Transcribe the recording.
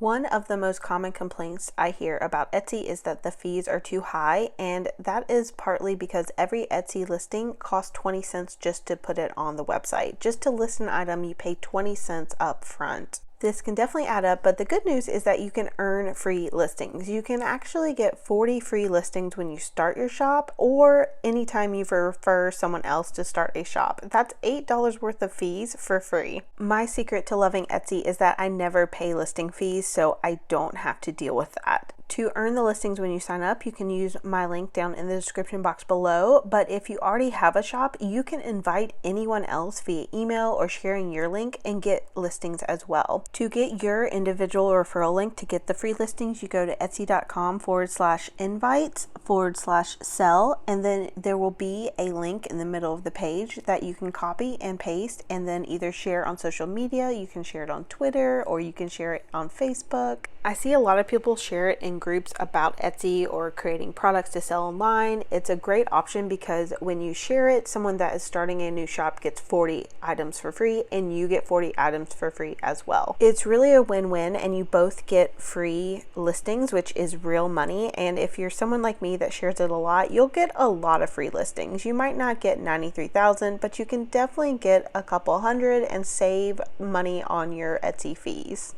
One of the most common complaints I hear about Etsy is that the fees are too high, and that is partly because every Etsy listing costs 20 cents just to put it on the website. Just to list an item, you pay 20 cents up front. This can definitely add up, but the good news is that you can earn free listings. You can actually get 40 free listings when you start your shop, or anytime you refer someone else to start a shop. That's $8 worth of fees for free. My secret to loving Etsy is that I never pay listing fees, so I don't have to deal with that. To earn the listings when you sign up, you can use my link down in the description box below, but if you already have a shop, you can invite anyone else via email or sharing your link and get listings as well. To get your individual referral link to get the free listings, you go to etsy.com/invites/sell, and then there will be a link in the middle of the page that you can copy and paste and then either share on social media. You can share it on Twitter or you can share it on Facebook. I see a lot of people share it in groups about Etsy or creating products to sell online. It's a great option because when you share it, someone that is starting a new shop gets 40 items for free and you get 40 items for free as well. It's really a win-win, and you both get free listings, which is real money. And if you're someone like me that shares it a lot, you'll get a lot of free listings. You might not get 93,000, but you can definitely get a couple hundred and save money on your Etsy fees.